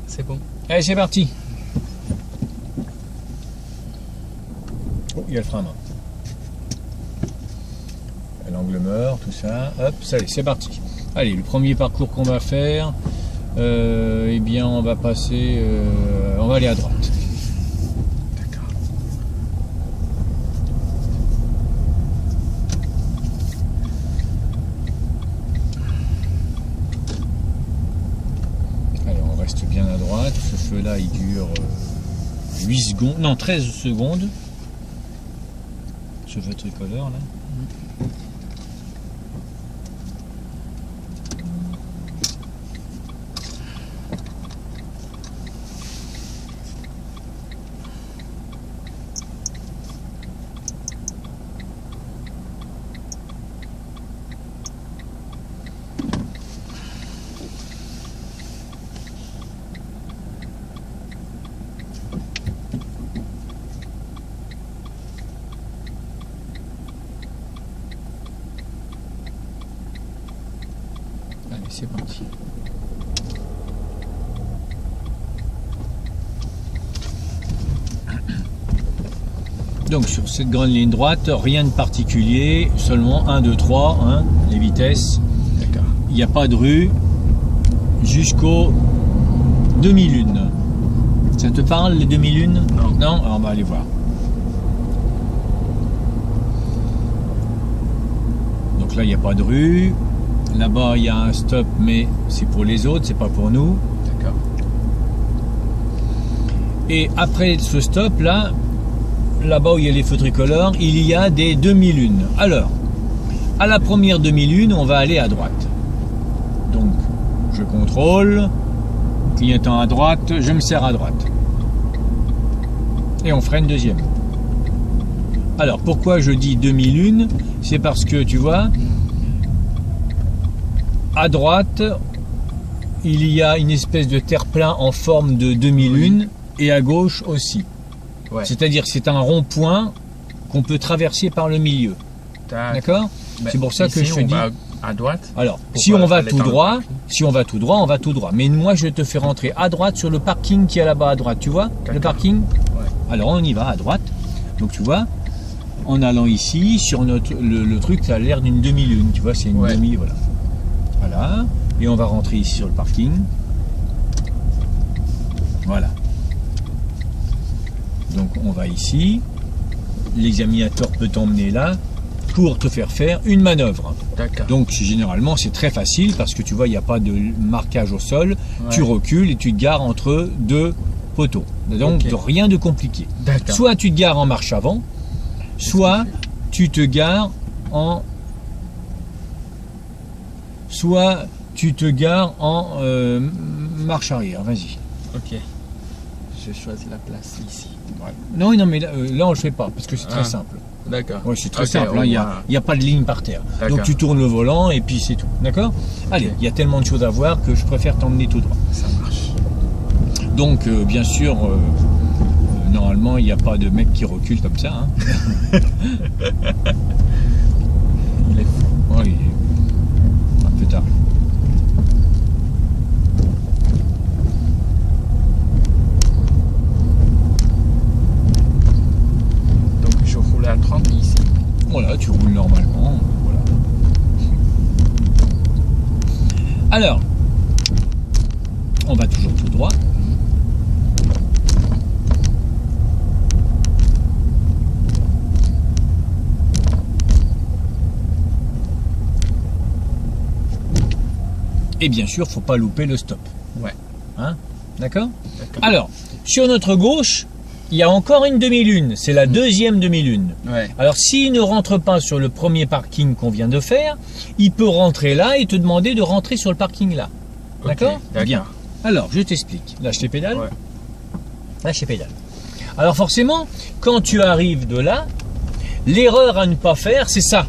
C'est bon. Allez, c'est parti. Oh, il y a le frein à main. L'angle mort, tout ça. Hop, ça y est, c'est parti. Allez, le premier parcours qu'on va faire, eh bien, on va passer, on va aller à droite. D'accord. Allez, on reste bien à droite. Ce feu-là, il dure 8 secondes, non, 13 secondes. Ce feu tricolore, là. Allez, c'est parti. Donc sur cette grande ligne droite, rien de particulier, seulement 1, 2, 3, hein, les vitesses. D'accord. Il n'y a pas de rue jusqu'au demi-lune. Ça te parle les demi-lunes? Non. Non? Alors on va aller voir. Donc là il n'y a pas de rue. Là-bas il y a un stop, mais c'est pour les autres, c'est pas pour nous. D'accord. Et après ce stop là, là-bas où il y a les feux tricolores, il y a des demi-lunes. Alors, à la première demi-lune, on va aller à droite. Donc, je contrôle, clignotant à droite, je me serre à droite. Et on freine deuxième. Alors, pourquoi je dis demi-lune? C'est parce que, tu vois, à droite, il y a une espèce de terre-plein en forme de demi-lune, et à gauche aussi. Ouais. C'est-à-dire que c'est un rond-point qu'on peut traverser par le milieu. D'accord? Ben, C'est pour ça que je te dis. Va à droite. Alors, Pour si on va aller tout dans le droit, parking. si on va tout droit, on va tout droit. Mais moi, je te fais rentrer à droite sur le parking qui est là-bas à droite. Tu vois le parking? Ouais. Alors, on y va à droite. Donc, tu vois, en allant ici, sur notre, le truc, ça a l'air d'une demi-lune. Tu vois, c'est une demi, voilà. Voilà. Et on va rentrer ici sur le parking. Voilà. Donc on va ici, l'examinateur peut t'emmener là pour te faire une manœuvre. D'accord. Donc généralement c'est très facile parce que tu vois il n'y a pas de marquage au sol, tu recules et tu te gares entre deux poteaux. Donc rien de compliqué. Soit tu te gares en marche avant, soit tu te gares en marche arrière. Vas-y. Ok. Je choisis la place ici. Ouais. Non, mais là on le fait pas parce que c'est très simple. D'accord. Ouais, c'est très simple, il n'y a pas de ligne par terre. Donc tu tournes le volant et puis c'est tout. D'accord? Allez, il y a tellement de choses à voir que je préfère t'emmener tout droit. Ça marche. Donc bien sûr, normalement il n'y a pas de mec qui recule comme ça. Hein. Il est fou. Ouais, il est un peu tard. À 30 ici. Voilà, tu roules normalement. Voilà. Alors, on va toujours tout droit. Et bien sûr, faut pas louper le stop. Ouais. Hein? D'accord? Alors, sur notre gauche, il y a encore une demi-lune, c'est la deuxième demi-lune. Ouais. Alors s'il ne rentre pas sur le premier parking qu'on vient de faire, il peut rentrer là et te demander de rentrer sur le parking là. D'accord? Bien. Alors, je t'explique. Lâche les pédales. Ouais. Lâche les pédales. Alors forcément, quand tu arrives de là, l'erreur à ne pas faire, c'est ça.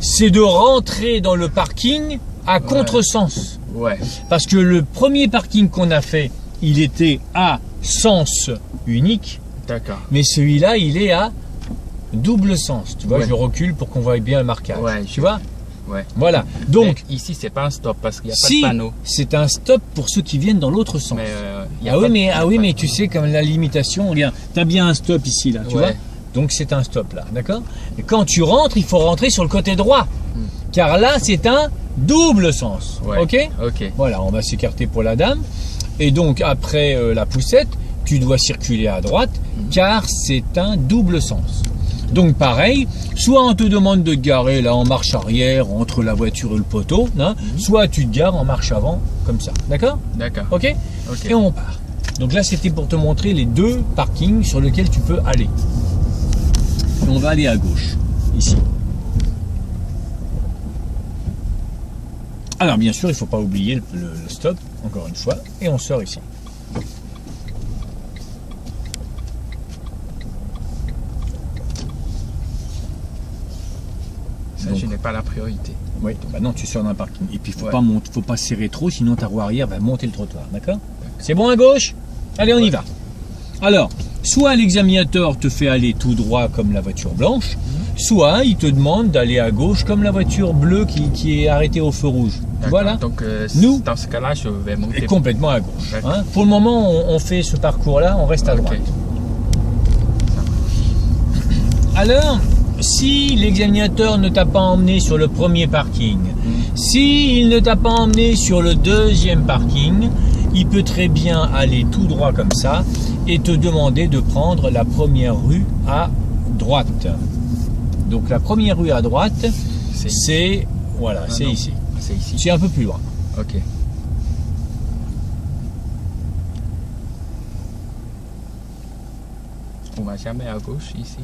C'est de rentrer dans le parking à contresens. Ouais. Parce que le premier parking qu'on a fait, il était à sens unique. D'accord. Mais celui-là, il est à double sens. Tu vois, je recule pour qu'on voit bien le marquage. Ouais, tu vois? Ouais. Voilà. Donc, mais ici, c'est pas un stop parce qu'il n'y a si, pas de panneau. c'est un stop pour ceux qui viennent dans l'autre sens. Mais y a Ah pas- oui, mais tu sais, comme la limitation, regarde, tu as bien un stop ici, là, tu Ouais. vois. Donc c'est un stop là, d'accord. Et quand tu rentres, il faut rentrer sur le côté droit. Car là, c'est un double sens. Ouais. Ok. Ok. Voilà, on va s'écarter pour la dame. Et donc, après la poussette, tu dois circuler à droite, car c'est un double sens. Donc, pareil, soit on te demande de te garer là en marche arrière, entre la voiture et le poteau, hein, soit tu te gares en marche avant, comme ça. D'accord. D'accord. Ok. Ok. Et on part. Donc là, c'était pour te montrer les deux parkings sur lesquels tu peux aller. Et on va aller à gauche, ici. Alors bien sûr, il ne faut pas oublier le stop, encore une fois, et on sort ici. Ça, Donc, je n'ai pas la priorité. oui, maintenant tu sors d'un parking. Et puis il ne Ouais. faut pas serrer trop, sinon ta roue arrière va monter le trottoir, d'accord? C'est bon à gauche? Allez, on y va. Alors, soit l'examinateur te fait aller tout droit comme la voiture blanche, soit il te demande d'aller à gauche comme la voiture bleue qui est arrêtée au feu rouge. Tu D'accord. vois là? Donc, Nous- dans ce cas-là, je vais Et monter. complètement à gauche. D'accord. Hein. Pour le moment, on fait ce parcours-là, on reste à Ok. droite. Alors, si l'examinateur ne t'a pas emmené sur le premier parking, s'il ne t'a pas emmené sur le deuxième parking, il peut très bien aller tout droit comme ça et te demander de prendre la première rue à droite. Donc la première rue à droite, c'est voilà, Ah c'est non. ici. C'est ici. C'est un peu plus loin. Ok. On va jamais à gauche ici.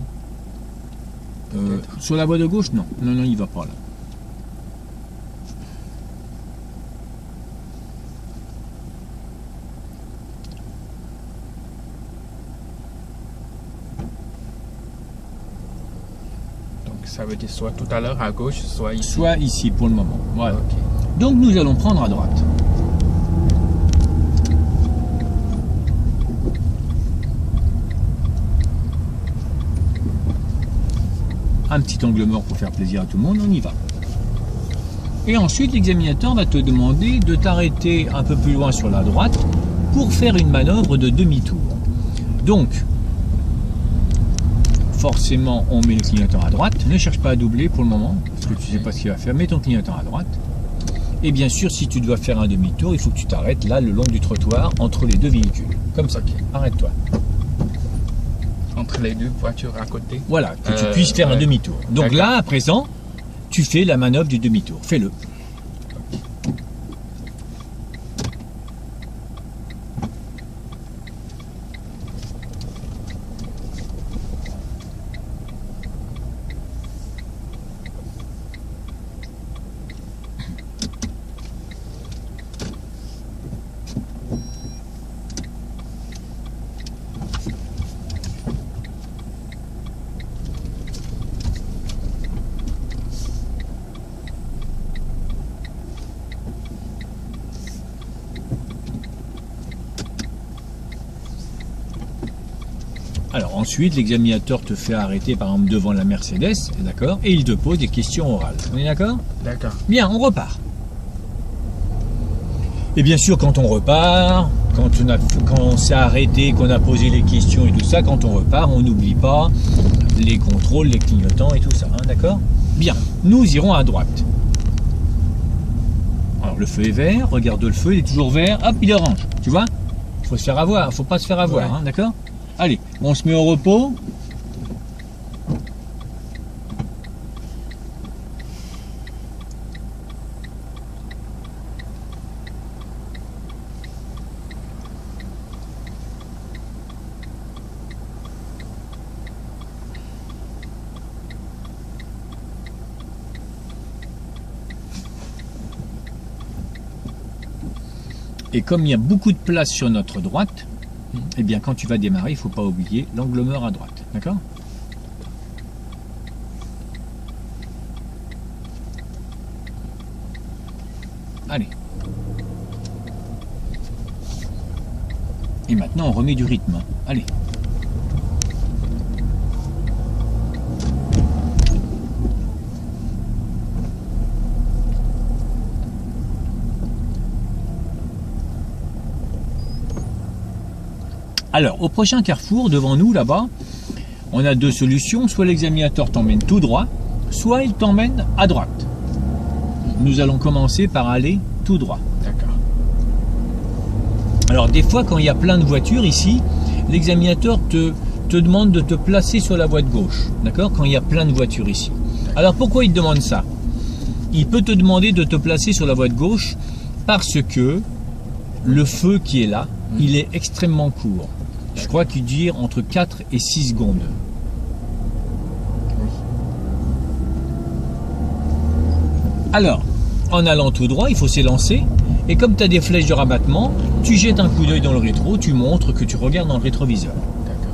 Peut-être. Sur la voie de gauche, non. Non, non, il va pas là. Donc ça veut dire soit tout à l'heure à gauche, soit ici. Soit ici pour le moment. Voilà. Ok. Donc nous allons prendre à droite. Un petit angle mort pour faire plaisir à tout le monde, on y va. Et ensuite, l'examinateur va te demander de t'arrêter un peu plus loin sur la droite pour faire une manœuvre de demi-tour. Donc, forcément, on met le clignotant à droite. Ne cherche pas à doubler pour le moment, parce que tu ne sais pas ce qu'il va faire. Mets ton clignotant à droite. Et bien sûr, si tu dois faire un demi-tour, il faut que tu t'arrêtes là, le long du trottoir, entre les deux véhicules. Comme ça. Ok. Arrête-toi. Entre les deux voitures à côté. Voilà, que tu puisses faire un ouais. demi-tour. Donc D'accord. là, à présent, tu fais la manœuvre du demi-tour. Fais-le. Alors ensuite, l'examinateur te fait arrêter par exemple devant la Mercedes, d'accord, et il te pose des questions orales. On est d'accord? D'accord. Bien, on repart. Et bien sûr, quand on repart, quand on s'est arrêté, qu'on a posé les questions et tout ça, quand on repart, on n'oublie pas les contrôles, les clignotants et tout ça, hein, d'accord? Bien, nous irons à droite. Alors le feu est vert, regarde le feu, il est toujours vert, hop, il est orange, tu vois? Faut se faire avoir, faut pas se faire avoir, Ouais. hein, d'accord? Allez, on se met au repos. Et comme il y a beaucoup de place sur notre droite, eh bien quand tu vas démarrer, il ne faut pas oublier l'angle mort à droite. D'accord? Allez. Et maintenant on remet du rythme. Allez. Alors, au prochain carrefour, devant nous, là-bas, on a deux solutions. Soit l'examinateur t'emmène tout droit, soit il t'emmène à droite. Nous allons commencer par aller tout droit. D'accord. Alors, des fois, quand il y a plein de voitures ici, l'examinateur te demande de te placer sur la voie de gauche. D'accord? Quand il y a plein de voitures ici. Alors, pourquoi il te demande ça? Il peut te demander de te placer sur la voie de gauche parce que le feu qui est là, il est extrêmement court. Je crois qu'il dure entre 4 et 6 secondes. Oui. Alors, en allant tout droit, il faut s'élancer. Et comme tu as des flèches de rabattement, tu jettes un coup d'œil dans le rétro, tu montres que tu regardes dans le rétroviseur. D'accord.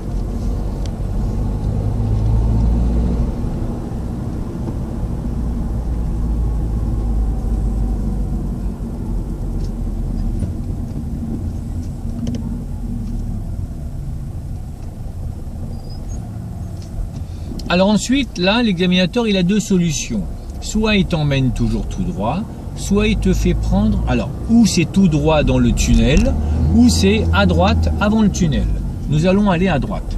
Alors ensuite, là, l'examinateur, il a deux solutions. Soit il t'emmène toujours tout droit, soit il te fait prendre, alors, ou c'est tout droit dans le tunnel, ou c'est à droite avant le tunnel. Nous allons aller à droite.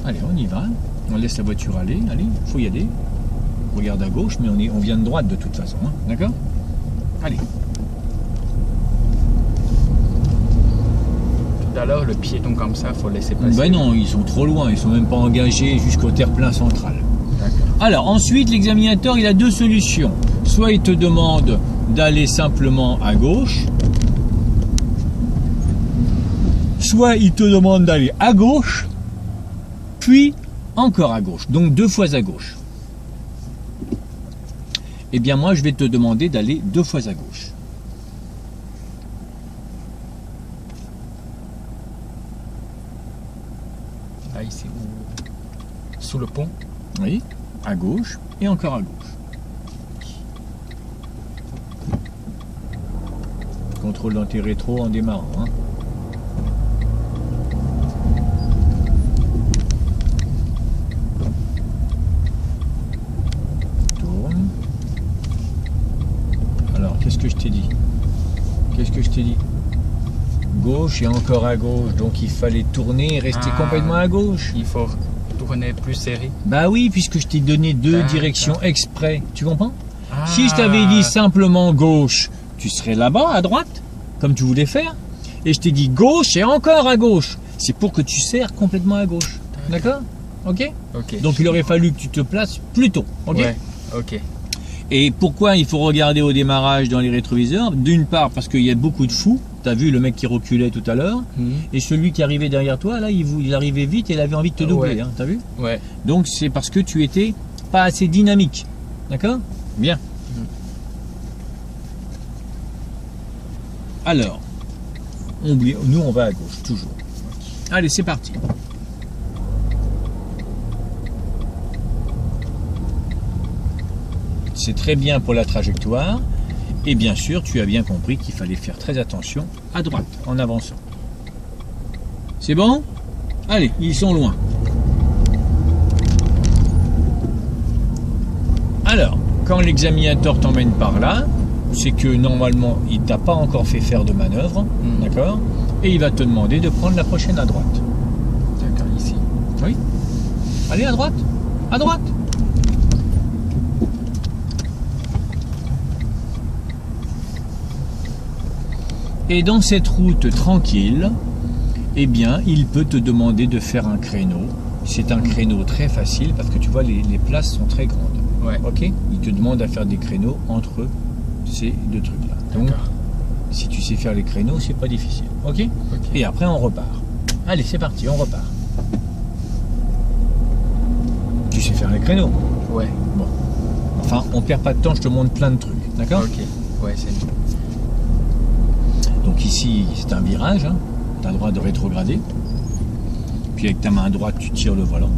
Allez, on y va. On laisse la voiture aller. Allez, il faut y aller. On regarde à gauche, mais on vient de droite de toute façon. Hein. D'accord? Allez. Tout à l'heure, le piéton comme ça, faut laisser passer. Ben non, ils sont trop loin. Ils sont même pas engagés jusqu'au terre-plein central. D'accord. Alors, ensuite, l'examinateur, il a deux solutions. Soit il te demande d'aller simplement à gauche, soit il te demande d'aller à gauche, puis encore à gauche, donc deux fois à gauche. Eh bien moi je vais te demander d'aller deux fois à gauche. Là, ici, sous le pont. Oui, à gauche et encore à gauche. Contrôle dans tes rétros en démarrant. Hein. Qu'est-ce que je t'ai dit? Qu'est-ce que je t'ai dit? Gauche et encore à gauche. Donc il fallait tourner et rester complètement à gauche. Il faut tourner plus serré. Bah oui, puisque je t'ai donné deux D'accord. directions exprès. Tu comprends? Ah. Si je t'avais dit simplement gauche, tu serais là-bas à droite, comme tu voulais faire. Et je t'ai dit gauche et encore à gauche. C'est pour que tu serres complètement à gauche. D'accord? Ok? Ok. Donc il aurait fallu que tu te places plus tôt. Ok? Ouais. Ok. Et pourquoi il faut regarder au démarrage dans les rétroviseurs? D'une part parce qu'il y a beaucoup de fous. Tu as vu le mec qui reculait tout à l'heure. Et celui qui arrivait derrière toi, là, il arrivait vite et il avait envie de te doubler. Ouais. Hein, t'as vu? Ouais. Donc c'est parce que tu étais pas assez dynamique. D'accord? Bien. Alors, nous on va à gauche, toujours. Allez, c'est parti. C'est très bien pour la trajectoire. Et bien sûr, tu as bien compris qu'il fallait faire très attention à droite en avançant. C'est bon? Allez, ils sont loin. Alors, quand l'examinateur t'emmène par là, c'est que normalement, il t'a pas encore fait faire de manœuvre, d'accord? Et il va te demander de prendre la prochaine à droite. D'accord, ici. Oui. Allez, à droite. À droite. Et dans cette route tranquille, eh bien, il peut te demander de faire un créneau. C'est un créneau très facile parce que tu vois, les places sont très grandes. Ouais. Ok? Il te demande à faire des créneaux entre ces deux trucs-là. Donc, D'accord. si tu sais faire les créneaux, c'est pas difficile. Ok? Ok. Et après, on repart. Allez, c'est parti, on repart. Tu sais faire les créneaux? Ouais. Bon. Enfin, on perd pas de temps, je te montre plein de trucs. D'accord? Ok. Ouais, c'est bon. Donc ici, c'est un virage, hein. Tu as le droit de rétrograder. Puis avec ta main droite, tu tires le volant.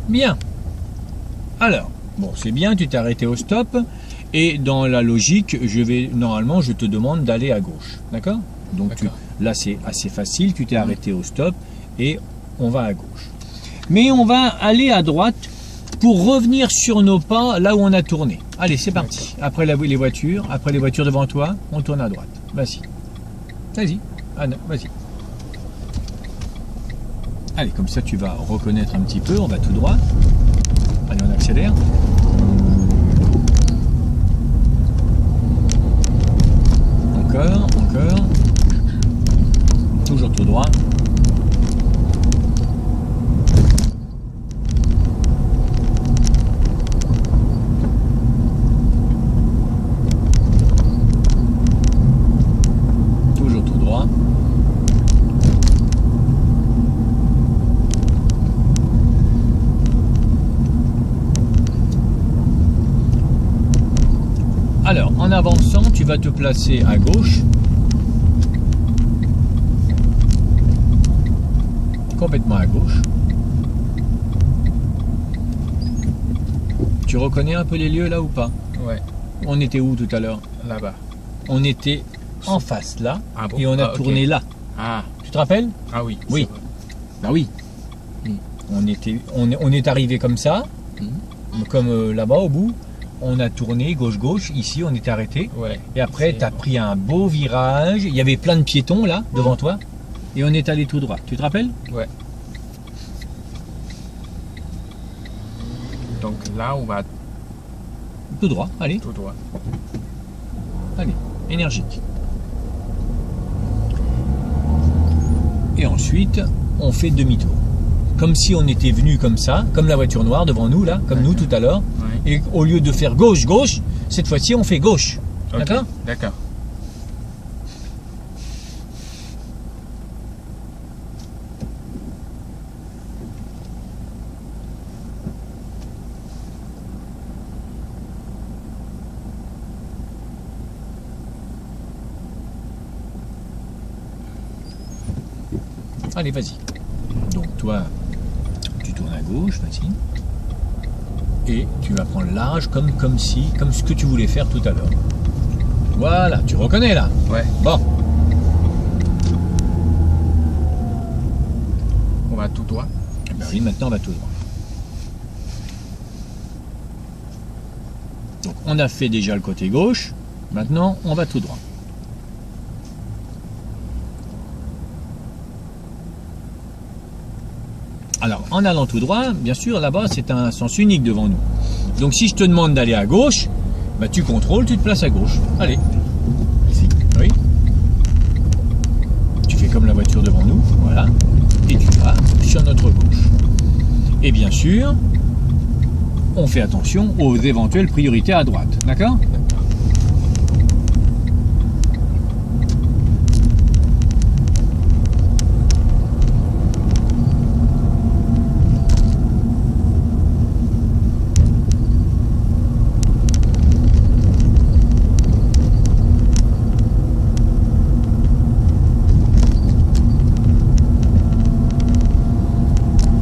Bien. Alors, bon, c'est bien, tu t'es arrêté au stop. Et dans la logique, normalement, je te demande d'aller à gauche. D'accord? Donc là, c'est assez facile. Tu t'es arrêté au stop et on va à gauche. Mais on va aller à droite pour revenir sur nos pas là où on a tourné. Allez, c'est parti. Après les voitures devant toi, on tourne à droite. Vas-y. Vas-y. Ah non, vas-y. Allez, comme ça, tu vas reconnaître un petit peu. On va tout droit. Allez, on accélère. Encore. Toujours tout droit. Toujours tout droit. Alors, en avançant, tu vas te placer à gauche. Complètement à gauche. Tu reconnais un peu les lieux là ou pas? Ouais. On était où tout à l'heure? Là-bas. On était en face là, Ah bon? et on a tourné là. Ah. Tu te rappelles? Ah oui. Oui. Bah oui. On est arrivé comme ça, comme là-bas au bout. On a tourné gauche-gauche, ici on était arrêté. Ouais. Et après tu as pris un beau virage, il y avait plein de piétons là, devant toi. Et on est allé tout droit, tu te rappelles? Ouais. Donc là, on va Tout droit, allez, tout droit. allez, énergique. Et ensuite, on fait demi-tour. Comme si on était venu comme ça, comme la voiture noire devant nous là, comme nous tout à l'heure. Ouais. Et au lieu de faire gauche-gauche, cette fois-ci on fait gauche. Ok, D'accord? D'accord. Allez, vas-y. Donc toi, tu tournes à gauche, vas-y. Et tu vas prendre large comme ce que tu voulais faire tout à l'heure. Voilà, tu reconnais là. Ouais. Bon, On va tout droit. eh ben oui, maintenant on va tout droit. Donc on a fait déjà le côté gauche, maintenant on va tout droit. Alors, en allant tout droit, bien sûr, là-bas, c'est un sens unique devant nous. Donc, si je te demande d'aller à gauche, bah, tu contrôles, tu te places à gauche. Allez. Ici. Oui. Tu fais comme la voiture devant nous. Voilà. Et tu vas sur notre gauche. Et bien sûr, on fait attention aux éventuelles priorités à droite. D'accord ?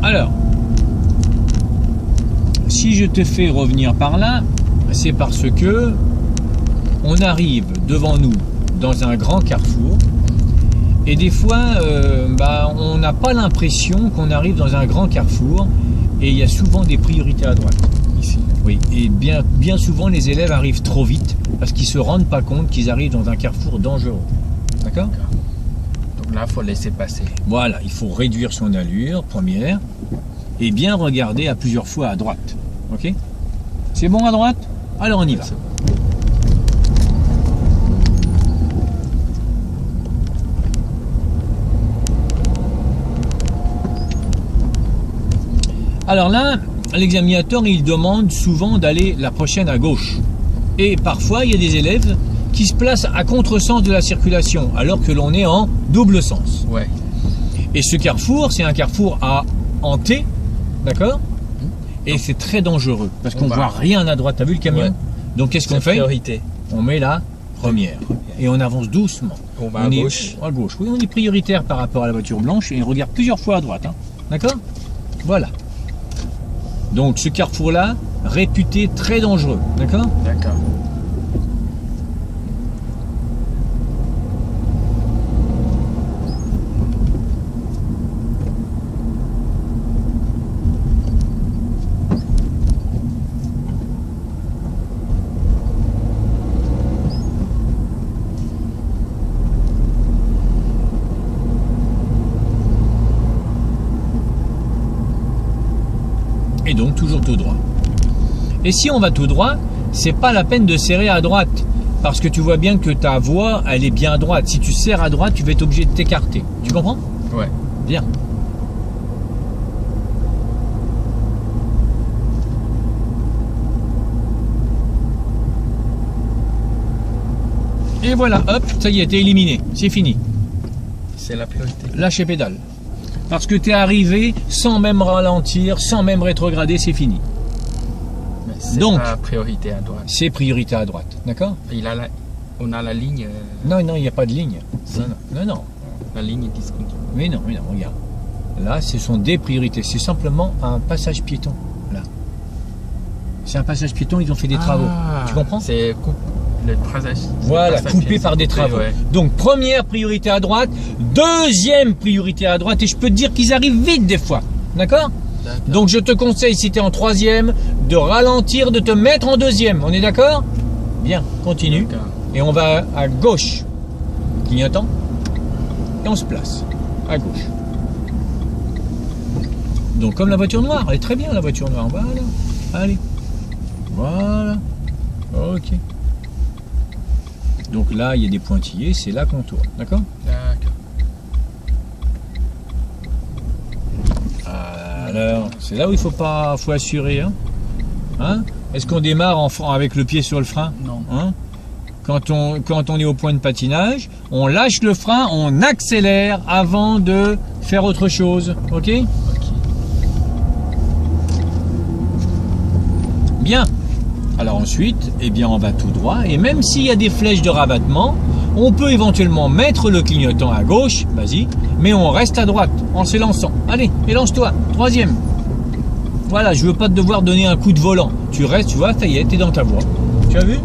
Alors, si je te fais revenir par là, c'est parce que on arrive devant nous dans un grand carrefour et des fois on n'a pas l'impression qu'on arrive dans un grand carrefour et il y a souvent des priorités à droite ici. Oui, et bien souvent les élèves arrivent trop vite parce qu'ils se rendent pas compte qu'ils arrivent dans un carrefour dangereux. D'accord ? Donc là, il faut laisser passer. Voilà, il faut réduire son allure, première, et bien regarder à plusieurs fois à droite. Ok? C'est bon à droite? Alors on y va. Alors là, l'examinateur, il demande souvent d'aller la prochaine à gauche. Et parfois, il y a des élèves qui se placent à contresens de la circulation, alors que l'on est en double sens. Ouais. Et ce carrefour, c'est un carrefour en T, d'accord? Et c'est très dangereux, parce qu'on voit rien à droite. T'as vu le camion? Ouais. Donc qu'est-ce qu'on fait? Priorité. On met la première. Et on avance doucement. On va à gauche. À gauche, oui, on est prioritaire par rapport à la voiture blanche et on regarde plusieurs fois à droite. Hein. D'accord? Voilà. Donc ce carrefour-là, réputé très dangereux, d'accord? D'accord. Et donc toujours tout droit. Et si on va tout droit, c'est pas la peine de serrer à droite, parce que tu vois bien que ta voie, elle est bien à droite. Si tu serres à droite, tu vas être obligé de t'écarter. Tu comprends? Ouais. Bien. Et voilà, hop, ça y est, t'es éliminé. C'est fini. C'est la priorité. Lâchez pédale. Parce que tu es arrivé sans même ralentir, sans même rétrograder, c'est fini. Mais c'est Donc, pas priorité à droite. c'est priorité à droite, d'accord? On a la ligne. Non, il n'y a pas de ligne. Si. Non. La ligne est discontinue. Mais non, regarde. Là, ce sont des priorités. C'est simplement un passage piéton. Là. C'est un passage piéton, ils ont fait des travaux. Tu comprends? C'est le passage. Voilà, le passage coupé piéton par des coupé, travaux. ouais. Donc, première priorité à droite, deuxième priorité à droite, et je peux te dire qu'ils arrivent vite des fois. D'accord? D'accord. Donc, je te conseille, si tu es en troisième, de ralentir, de te mettre en deuxième. On est d'accord? Bien, continue. D'accord. Et on va à gauche. Clignotant. Et on se place. À gauche. Donc, comme la voiture noire. Elle est très bien, la voiture noire. Voilà. Allez. Voilà. Ok. Donc là, il y a des pointillés. C'est là qu'on tourne. D'accord? D'accord. Alors, c'est là où il faut assurer. Hein? Est-ce qu'on démarre avec le pied sur le frein? Non. Hein? Quand on est au point de patinage, on lâche le frein, on accélère avant de faire autre chose. Ok? Ok. Bien. Alors ensuite, eh bien, on va tout droit. Et même s'il y a des flèches de rabattement, on peut éventuellement mettre le clignotant à gauche. Vas-y. Mais on reste à droite en s'élançant. Allez, élance-toi. Troisième. Voilà, je veux pas te devoir donner un coup de volant. Tu restes, tu vois, ça y est, t'es dans ta voie. Tu as vu?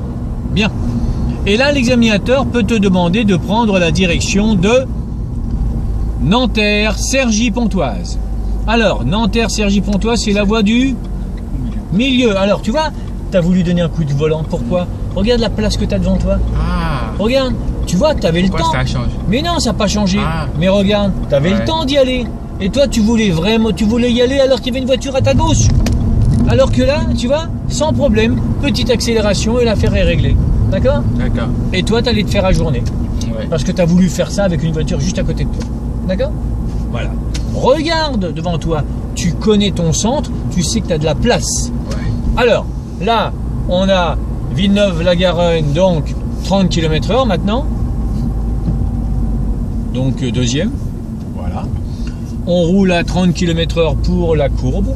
Bien. Et là, l'examinateur peut te demander de prendre la direction de Nanterre-Cergy-Pontoise. Alors, Nanterre-Cergy-Pontoise, c'est la voie du milieu. Alors, tu vois, tu as voulu donner un coup de volant. Pourquoi? Regarde la place que tu as devant toi. Ah. Regarde, tu vois, tu avais le Pourquoi temps. ça a changé? Mais non, ça n'a pas changé. Ah. Mais regarde, tu avais Ouais. le temps d'y aller. Et toi, tu voulais y aller alors qu'il y avait une voiture à ta gauche. Alors que là, tu vois, sans problème, petite accélération et l'affaire est réglée. D'accord? D'accord. Et toi, tu allais te faire ajourner. Ouais. Parce que tu as voulu faire ça avec une voiture juste à côté de toi. D'accord? Voilà. Regarde devant toi. Tu connais ton centre, tu sais que tu as de la place. Ouais. Alors, là, on a Villeneuve-la-Garonne, donc 30 km/h maintenant. Donc deuxième. Voilà. On roule à 30 km/h pour la courbe.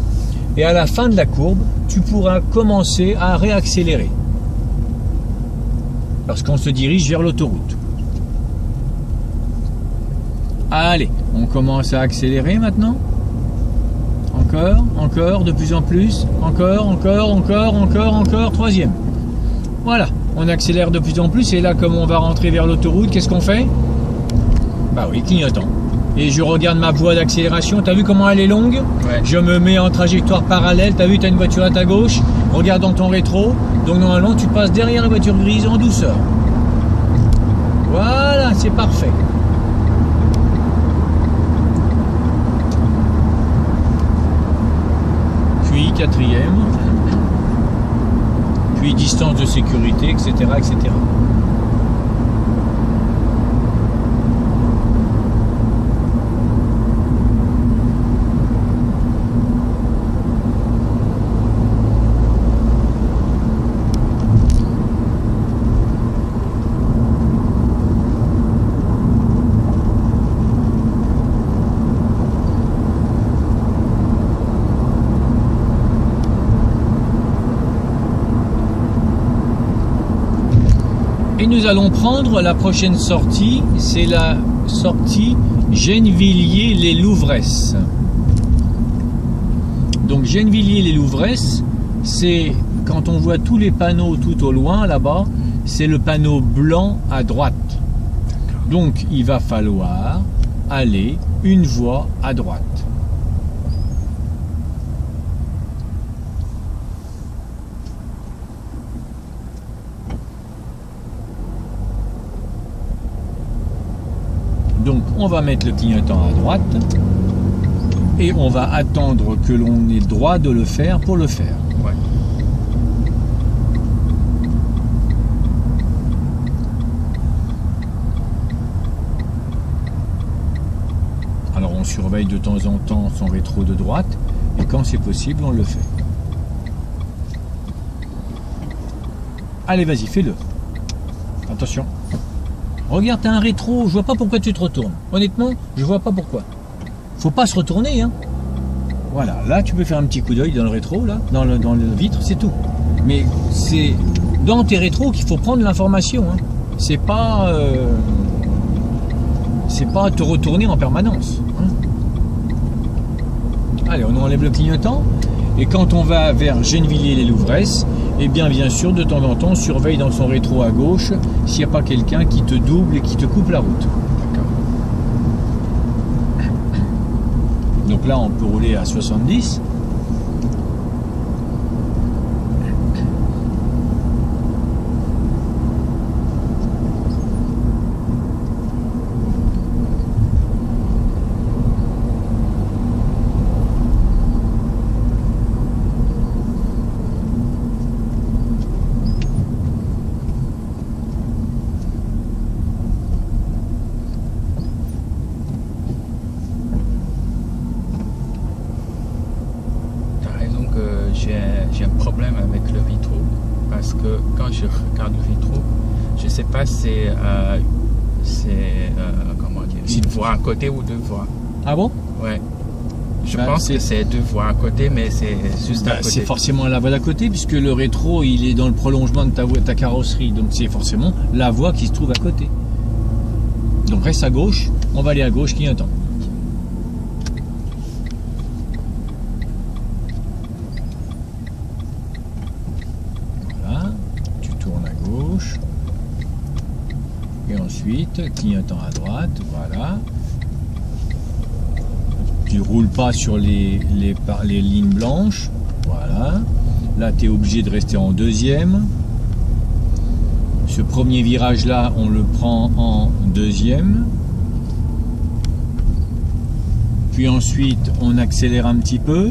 Et à la fin de la courbe, tu pourras commencer à réaccélérer. Parce qu'on se dirige vers l'autoroute. Allez, on commence à accélérer maintenant. Encore, de plus en plus. Encore, troisième. Voilà, on accélère de plus en plus. Et là, comme on va rentrer vers l'autoroute, qu'est-ce qu'on fait? Bah oui, clignotant. Et je regarde ma voie d'accélération. T'as vu comment elle est longue? Ouais. Je me mets en trajectoire parallèle. T'as vu, t'as une voiture à ta gauche. Regarde dans ton rétro. Donc normalement, tu passes derrière la voiture grise en douceur. Voilà, c'est parfait. Puis quatrième. Puis distance de sécurité, etc., etc. Et nous allons prendre la prochaine sortie, c'est la sortie Gennevilliers-les-Louvresses. Donc Gennevilliers-les-Louvresses, c'est quand on voit tous les panneaux tout au loin là-bas, c'est le panneau blanc à droite. Donc il va falloir aller une voie à droite. Donc on va mettre le clignotant à droite et on va attendre que l'on ait droit de le faire pour le faire. Ouais. Alors on surveille de temps en temps son rétro de droite et quand c'est possible on le fait. Allez vas-y fais-le. Attention. Regarde, t'as un rétro, je vois pas pourquoi tu te retournes. Honnêtement, je vois pas pourquoi. Faut pas se retourner, hein. Voilà, là tu peux faire un petit coup d'œil dans le rétro, là, dans le vitre, c'est tout. Mais c'est dans tes rétros qu'il faut prendre l'information, hein. C'est pas te retourner en permanence, hein. Allez, on enlève le clignotant. Et quand on va vers Gennevilliers-les-Louvresses, eh bien sûr, de temps en temps, on surveille dans son rétro à gauche s'il n'y a pas quelqu'un qui te double et qui te coupe la route. D'accord. Donc là, on peut rouler à 70. J'ai un problème avec le vitro parce que quand je regarde le vitro, je sais pas si comment dire, une voie à côté ou deux voies. Ah bon? Ouais. Je pense que c'est deux voies à côté, mais c'est juste à côté. C'est forcément la voie d'à côté puisque le rétro il est dans le prolongement de ta carrosserie, donc c'est forcément la voie qui se trouve à côté. Donc reste à gauche, on va aller à gauche, clignotant. Et ensuite, clignotant à droite, voilà. Tu roules pas sur les lignes blanches, voilà. Là, tu es obligé de rester en deuxième. Ce premier virage-là, on le prend en deuxième. Puis ensuite, on accélère un petit peu.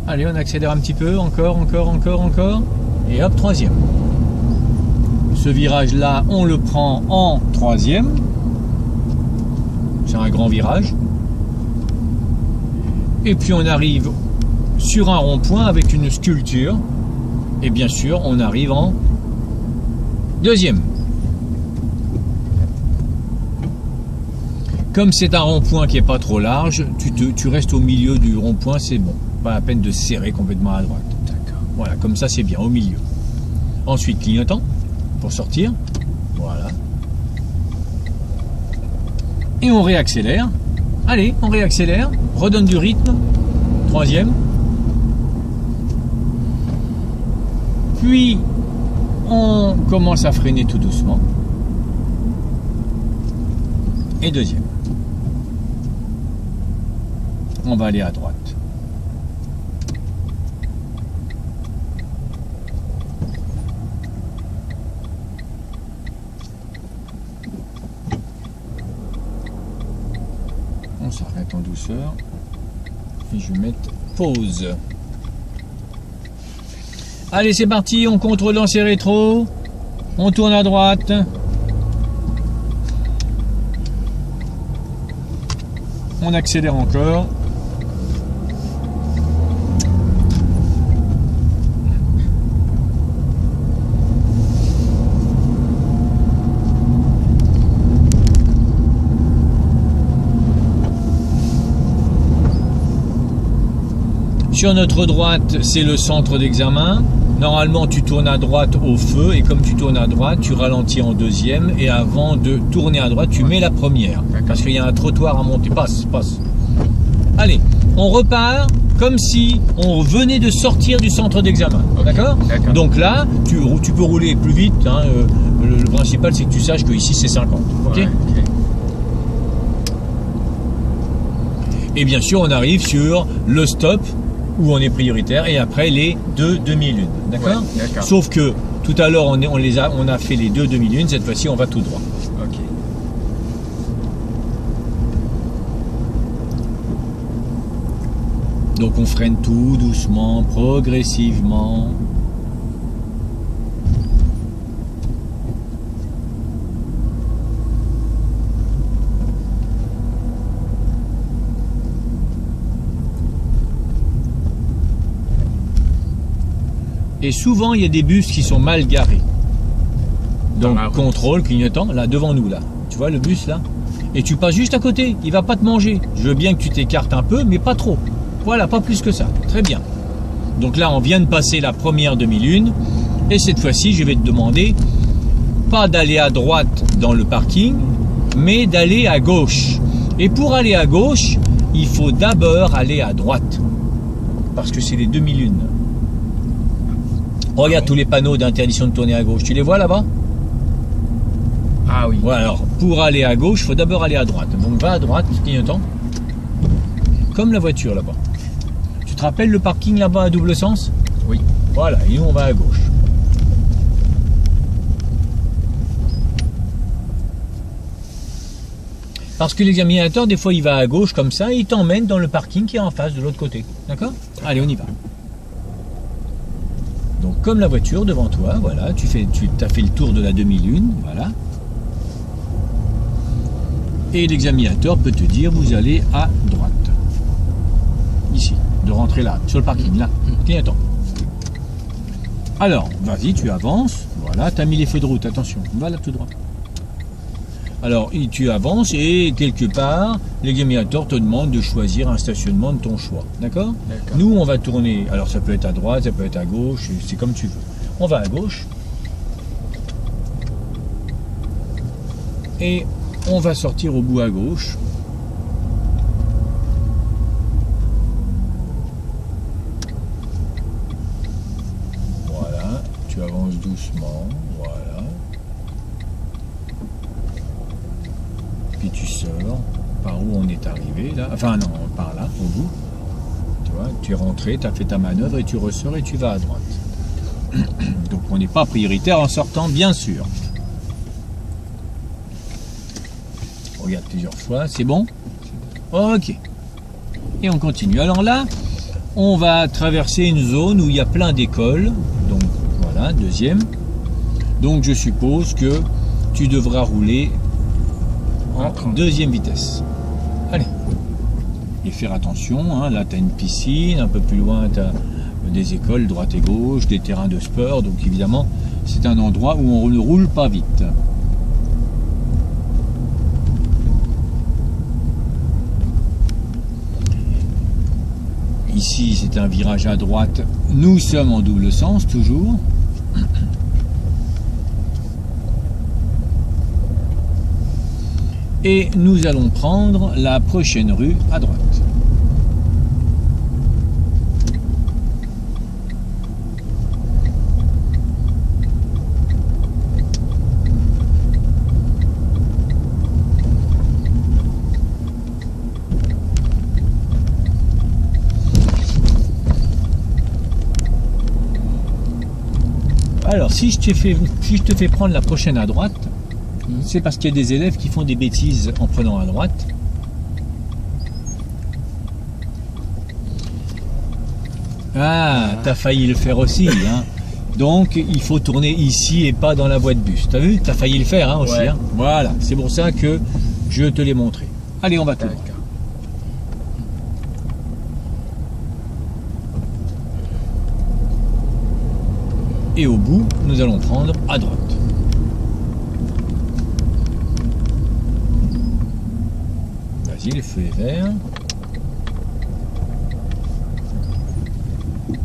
Allez, on accélère un petit peu, encore. Et hop, troisième. Ce virage-là, on le prend en troisième. C'est un grand virage. Et puis on arrive sur un rond-point avec une sculpture. Et bien sûr, on arrive en deuxième. Comme c'est un rond-point qui n'est pas trop large, tu restes au milieu du rond-point, c'est bon. Pas la peine de serrer complètement à droite. D'accord. Voilà, comme ça c'est bien, au milieu. Ensuite, clignotant. Pour sortir, voilà. Et on réaccélère. Allez, on réaccélère, redonne du rythme. Troisième. Puis on commence à freiner tout doucement. Et deuxième. On va aller à droite. On s'arrête en douceur et je vais mettre pause. Allez, c'est parti, on contrôle dans ses rétros, on tourne à droite. On accélère encore. Sur notre droite, c'est le centre d'examen. Normalement, tu tournes à droite au feu et comme tu tournes à droite, tu ralentis en deuxième et avant de tourner à droite, tu mets la première. Parce qu'il y a un trottoir à monter. Passe. Allez, on repart comme si on venait de sortir du centre d'examen. Ok, D'accord? d'accord. Donc là, tu peux rouler plus vite. Hein, le principal, c'est que tu saches que ici c'est 50. Ok? Ouais, ok. Et bien sûr, on arrive sur le stop où on est prioritaire et après les deux demi-lunes. D'accord? Ouais, d'accord. Sauf que tout à l'heure, on a fait les deux demi-lunes. Cette fois-ci, on va tout droit. Ok. Donc on freine tout doucement, progressivement. Et souvent, il y a des bus qui sont mal garés. Donc, contrôle, clignotant, là, devant nous, là. Tu vois le bus, là? Et tu passes juste à côté, il va pas te manger. Je veux bien que tu t'écartes un peu, mais pas trop. Voilà, pas plus que ça. Très bien. Donc là, on vient de passer la première demi-lune. Et cette fois-ci, je vais te demander, pas d'aller à droite dans le parking, mais d'aller à gauche. Et pour aller à gauche, il faut d'abord aller à droite. Parce que c'est les demi-lunes. Regarde tous les panneaux d'interdiction de tourner à gauche. Tu les vois là-bas? Ah oui. Voilà, alors, pour aller à gauche, il faut d'abord aller à droite. Donc va à droite, clignotant. Comme la voiture là-bas. Tu te rappelles le parking là-bas à double sens? Oui. Voilà, et nous on va à gauche. Parce que l'examinateur, des fois, il va à gauche comme ça et il t'emmène dans le parking qui est en face de l'autre côté. D'accord? Allez, on y va. Donc, comme la voiture devant toi, voilà, tu as fait le tour de la demi-lune, voilà. Et l'examinateur peut te dire, vous allez à droite. Ici, de rentrer là, sur le parking, là. Attends. Alors, vas-y, tu avances. Voilà, tu as mis les feux de route, attention, va là tout droit. Alors, tu avances et quelque part, l'examinateur te demande de choisir un stationnement de ton choix. D'accord? Nous, on va tourner. Alors, ça peut être à droite, ça peut être à gauche, c'est comme tu veux. On va à gauche. Et on va sortir au bout à gauche. Voilà, tu avances doucement. Voilà. Puis tu sors par où on est arrivé là, enfin non, par là, au bout. Tu vois, tu es rentré, tu as fait ta manœuvre et tu ressors et tu vas à droite. Donc on n'est pas prioritaire en sortant, bien sûr. Regarde plusieurs fois, c'est bon? Ok. Et on continue. Alors là, on va traverser une zone où il y a plein d'écoles. Donc voilà, deuxième. Donc je suppose que tu devras rouler en deuxième vitesse. Allez. Et faire attention, hein, là tu as une piscine, un peu plus loin tu as des écoles droite et gauche, des terrains de sport, donc évidemment c'est un endroit où on ne roule pas vite. Ici c'est un virage à droite, nous sommes en double sens toujours. Et nous allons prendre la prochaine rue à droite. Alors, si je te fais prendre la prochaine à droite, c'est parce qu'il y a des élèves qui font des bêtises en prenant à droite. Ah, t'as failli le faire aussi, hein. Donc, il faut tourner ici et pas dans la voie de bus. T'as vu? T'as failli le faire, hein, aussi. Ouais. Hein. Voilà, c'est pour ça que je te l'ai montré. Allez, on va tout droit. Et au bout, nous allons prendre à droite. Vas-y, le feu est vert.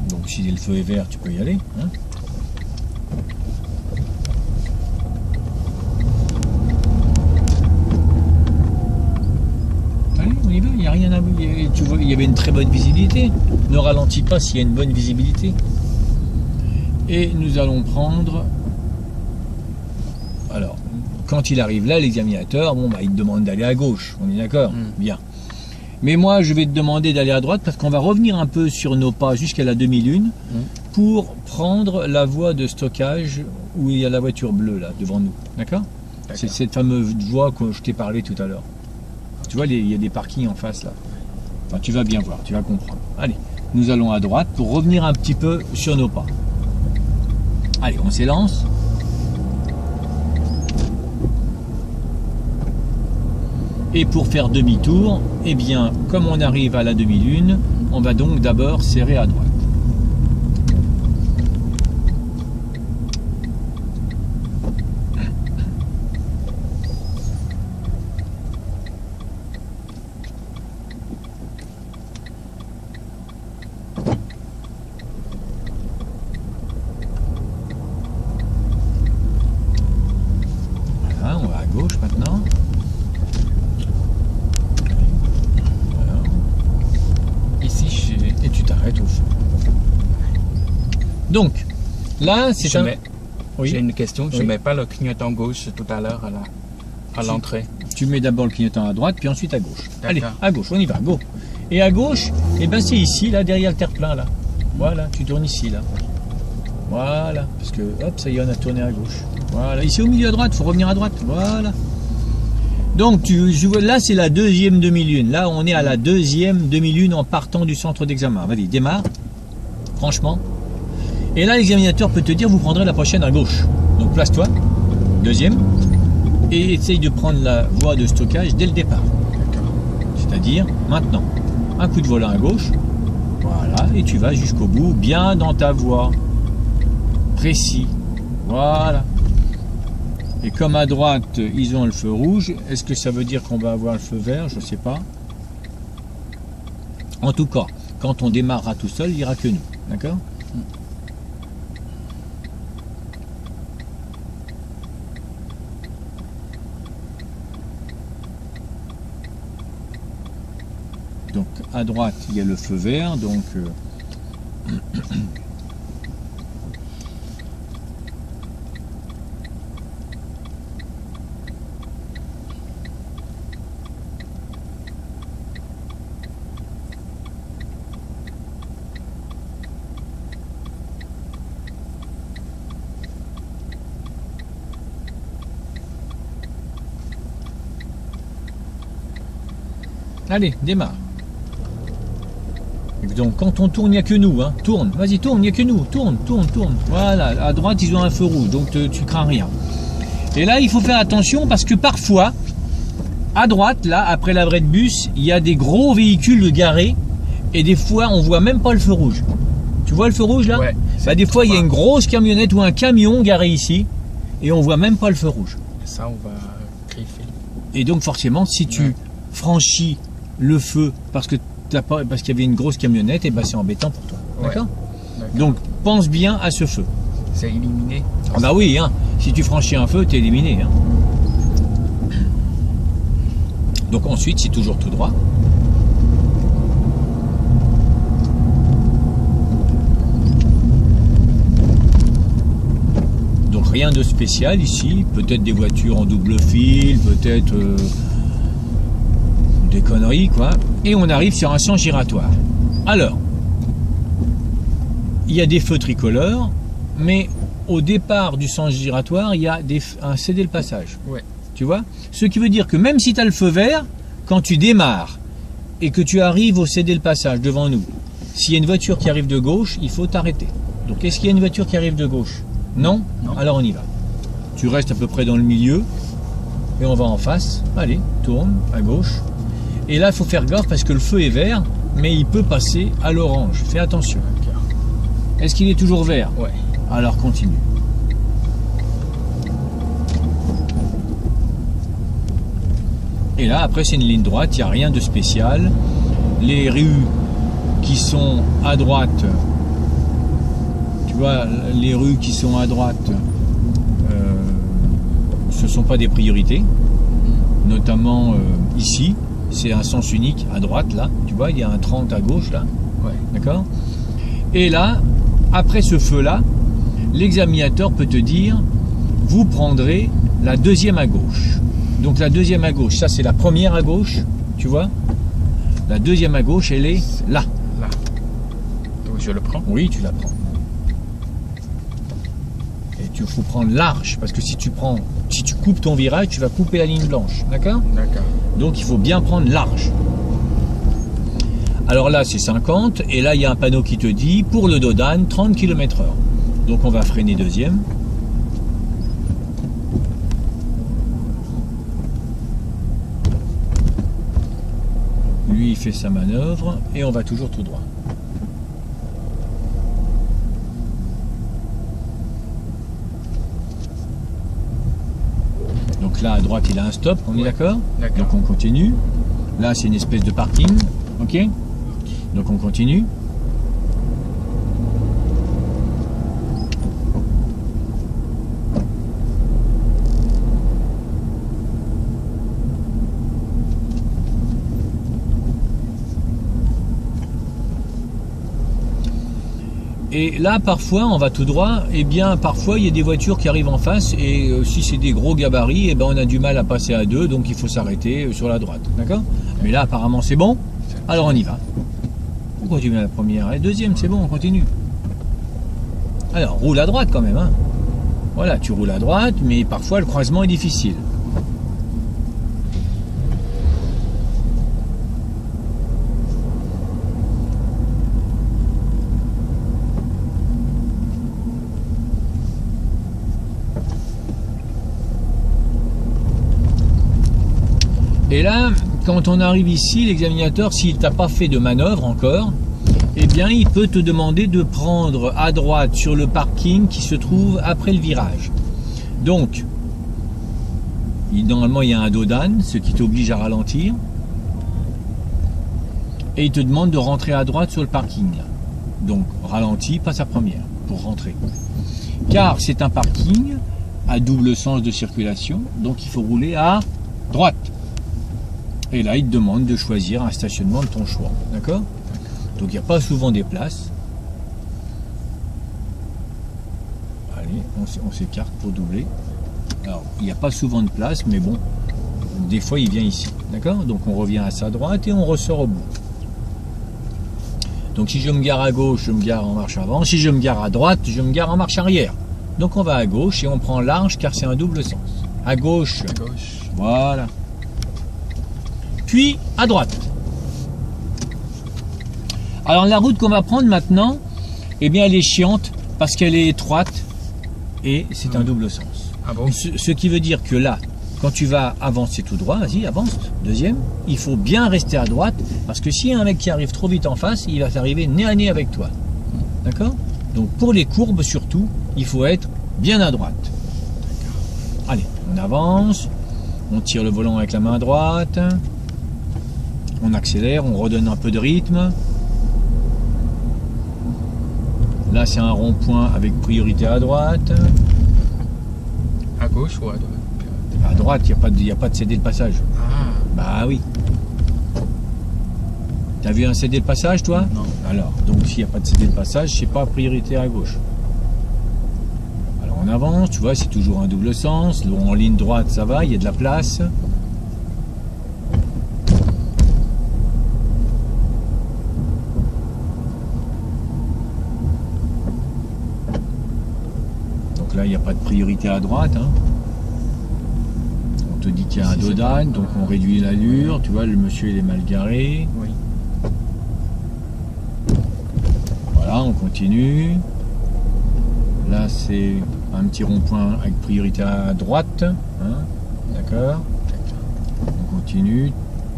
Donc si le feu est vert, tu peux y aller. Hein. Allez, on y va, il n'y a rien à... Tu vois, il y avait une très très bonne visibilité. Ne ralentis pas s'il y a une bonne visibilité. Et nous allons prendre... Alors, quand il arrive là, l'examinateur, bon, bah, il te demande d'aller à gauche. On est d'accord? Bien. Mais moi, je vais te demander d'aller à droite parce qu'on va revenir un peu sur nos pas jusqu'à la demi-lune pour prendre la voie de stockage où il y a la voiture bleue là devant nous. D'accord? C'est cette fameuse voie que je t'ai parlé tout à l'heure. Tu vois, il y a des parkings en face là. Enfin, tu vas bien voir, tu vas comprendre. Allez, nous allons à droite pour revenir un petit peu sur nos pas. Allez, on s'élance. Et pour faire demi-tour, eh bien, comme on arrive à la demi-lune, on va donc d'abord serrer à droite. Voilà, on va à gauche maintenant. Et tu t'arrêtes au fond. Donc, là, c'est un... Oui. J'ai une question. Je ne mets pas le clignotant gauche tout à l'heure à l'entrée. Tu mets d'abord le clignotant à droite, puis ensuite à gauche. Allez, à gauche, on y va, go. Et à gauche, eh ben, c'est ici, là, derrière le terre-plein, là. Voilà, tu tournes ici, là. Voilà, parce que, hop, ça y est, on a tourné à gauche. Voilà, ici au milieu à droite, il faut revenir à droite. Voilà. Donc, là, c'est la deuxième demi-lune. Là, on est à la deuxième demi-lune en partant du centre d'examen. Vas-y, démarre. Franchement. Et là, l'examinateur peut te dire, vous prendrez la prochaine à gauche. Donc, place-toi. Deuxième. Et essaye de prendre la voie de stockage dès le départ. C'est-à-dire, maintenant, un coup de volant à gauche. Voilà. Et tu vas jusqu'au bout, bien dans ta voie. Précis. Voilà. Et comme à droite, ils ont le feu rouge, est-ce que ça veut dire qu'on va avoir le feu vert? Je ne sais pas. En tout cas, quand on démarrera tout seul, il n'y aura que nous. D'accord? Donc, à droite, il y a le feu vert. Donc... Allez, démarre. Donc quand on tourne, il n'y a que nous. Hein. Tourne, vas-y, tourne, il n'y a que nous. Tourne, tourne, tourne. Voilà, à droite, ils ont un feu rouge, donc tu crains rien. Et là, il faut faire attention parce que parfois, à droite, là, après l'arrêt de bus, il y a des gros véhicules garés et des fois, on voit même pas le feu rouge. Tu vois le feu rouge là? Ouais, bah, des fois, il y a une grosse camionnette ou un camion garé ici et on voit même pas le feu rouge. Ça, on va griffer. Et donc forcément, si tu franchis le feu parce qu'il y avait une grosse camionnette, et ben c'est embêtant pour toi. D'accord? Donc pense bien à ce feu. C'est éliminé. Ah bah oui, hein. Si tu franchis un feu, tu es éliminé. Hein. Donc ensuite, c'est toujours tout droit. Donc rien de spécial ici. Peut-être des voitures en double fil, peut-être... des conneries quoi, et on arrive sur un sens giratoire. Alors, il y a des feux tricolores, mais au départ du sens giratoire, il y a un céder le passage. Ouais. Tu vois? Ce qui veut dire que même si tu as le feu vert, quand tu démarres et que tu arrives au céder le passage devant nous, s'il y a une voiture qui arrive de gauche, il faut t'arrêter. Donc est-ce qu'il y a une voiture qui arrive de gauche? Non? Non. Alors on y va. Tu restes à peu près dans le milieu et on va en face. Allez, tourne à gauche. Et là, il faut faire gaffe parce que le feu est vert, mais il peut passer à l'orange. Fais attention. Est-ce qu'il est toujours vert? Ouais. Alors continue. Et là, après, c'est une ligne droite, il n'y a rien de spécial. Les rues qui sont à droite, tu vois, les rues qui sont à droite, ce ne sont pas des priorités. Notamment ici. C'est un sens unique à droite là, tu vois, il y a un 30 à gauche là, Ouais. d'accord? Et là, après ce feu-là, l'examinateur peut te dire, vous prendrez la deuxième à gauche. Donc la deuxième à gauche, ça c'est la première à gauche, tu vois? La deuxième à gauche, elle est là. Là. Donc je le prends. Oui, tu la prends. Et il faut prendre large, parce que si tu coupes ton virage, tu vas couper la ligne blanche, d'accord? D'accord. Donc il faut bien prendre large. Alors là, c'est 50, et là, il y a un panneau qui te dit, pour le dos d'âne, 30 km/h. Donc on va freiner deuxième. Lui, il fait sa manœuvre, et on va toujours tout droit. Donc là, à droite, il a un stop, on est d'accord? D'accord. Donc on continue. Là, c'est une espèce de parking, ok? Donc on continue. Et là, parfois, on va tout droit, et bien parfois, il y a des voitures qui arrivent en face, et si c'est des gros gabarits, et ben on a du mal à passer à deux, donc il faut s'arrêter sur la droite, d'accord? Mais là, apparemment, c'est bon, alors on y va. On continue à la première, et deuxième, c'est bon, on continue. Alors, roule à droite quand même, hein. Voilà, tu roules à droite, mais parfois, le croisement est difficile. Et là, quand on arrive ici, l'examinateur, s'il t'a pas fait de manœuvre encore, eh bien, il peut te demander de prendre à droite sur le parking qui se trouve après le virage. Donc, normalement, il y a un dos d'âne, ce qui t'oblige à ralentir. Et il te demande de rentrer à droite sur le parking. Là. Donc, ralentis, passe à première pour rentrer. Car c'est un parking à double sens de circulation, donc il faut rouler à droite. Et là, il te demande de choisir un stationnement de ton choix. D'accord? Donc, il n'y a pas souvent des places. Allez, on s'écarte pour doubler. Alors, il n'y a pas souvent de place, mais bon, des fois, il vient ici. D'accord? Donc, on revient à sa droite et on ressort au bout. Donc, si je me gare à gauche, je me gare en marche avant. Si je me gare à droite, je me gare en marche arrière. Donc, on va à gauche et on prend large car c'est un double sens. À gauche. À gauche. Voilà. Puis à droite. Alors la route qu'on va prendre maintenant, eh bien elle est chiante parce qu'elle est étroite et c'est un double sens. Ah bon? Ce qui veut dire que là, quand tu vas avancer tout droit, vas-y, avance, deuxième, il faut bien rester à droite parce que s'il y a un mec qui arrive trop vite en face, il va t'arriver nez à nez avec toi. D'accord? Donc pour les courbes surtout, il faut être bien à droite. Allez, on avance, on tire le volant avec la main droite. On accélère, on redonne un peu de rythme. Là, c'est un rond-point avec priorité à droite. À gauche ou à droite? À droite, il n'y a pas de céder le passage. Ah, Bah oui. T'as vu un céder le passage, toi? non. Alors, donc s'il n'y a pas de céder le passage, c'est pas priorité à gauche. Alors on avance, tu vois, c'est toujours un double sens. En ligne droite, ça va, il y a de la place. Là, il n'y a pas de priorité à droite. Hein. On te dit qu'il y a un dos d'âne, donc on réduit l'allure. Tu vois, le monsieur, il est mal garé. Oui. Voilà, on continue. Là, c'est un petit rond-point avec priorité à droite. Hein. D'accord. On continue.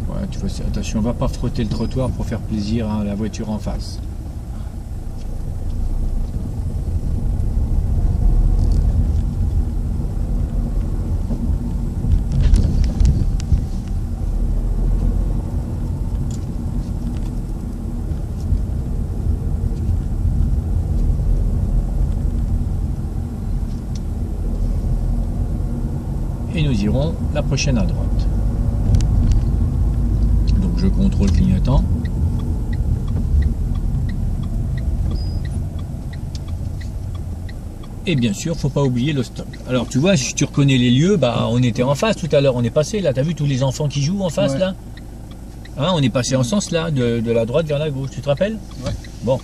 Voilà, tu vois, attention, on ne va pas frotter le trottoir pour faire plaisir à la voiture en face. Et nous irons la prochaine à droite. Donc je contrôle clignotant. Et bien sûr, faut pas oublier le stop. Alors tu vois, si tu reconnais les lieux, bah on était en face tout à l'heure, on est passé là. T'as vu tous les enfants qui jouent en face là? Hein, on est passé en sens là, de la droite vers la gauche. Tu te rappelles? Ouais. Bon.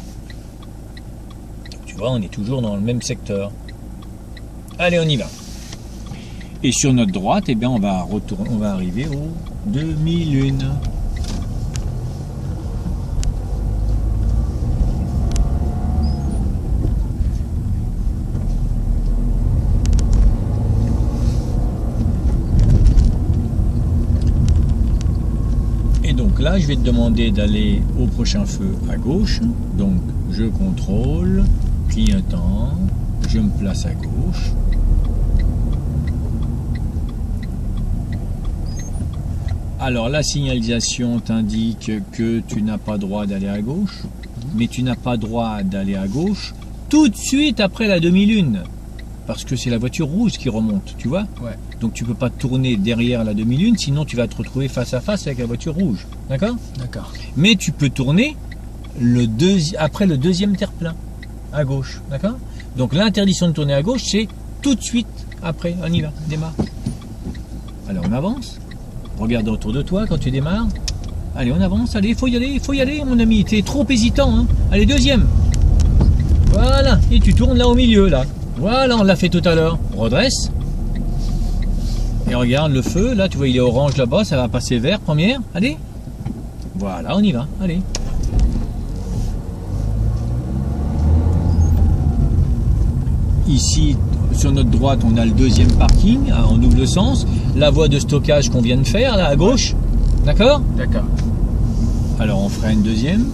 Tu vois, on est toujours dans le même secteur. Allez, on y va. Et sur notre droite, eh bien, on va arriver au 2001. Et donc là, je vais te demander d'aller au prochain feu à gauche. Donc, je contrôle, clignotant, je me place à gauche. Alors la signalisation t'indique que tu n'as pas droit d'aller à gauche, mais tu n'as pas droit d'aller à gauche tout de suite après la demi-lune, parce que c'est la voiture rouge qui remonte, tu vois. Ouais. Donc tu peux pas tourner derrière la demi-lune, sinon tu vas te retrouver face à face avec la voiture rouge, d'accord? D'accord. Mais tu peux tourner après le deuxième terre-plein, à gauche, d'accord? Donc l'interdiction de tourner à gauche, c'est tout de suite après, on y va, démarre. Alors on avance. Regarde autour de toi quand tu démarres. Allez, on avance, allez, il faut y aller, mon ami. T'es trop hésitant, hein. Allez, deuxième. Voilà, et tu tournes là au milieu, là. Voilà, on l'a fait tout à l'heure. Redresse. Et regarde le feu, là, tu vois, il est orange là-bas, ça va passer vert, première. Allez. Voilà, on y va, allez. Ici, sur notre droite, on a le deuxième parking en double sens. La voie de stockage qu'on vient de faire, là, à gauche. D'accord? D'accord. Alors, on fera une deuxième.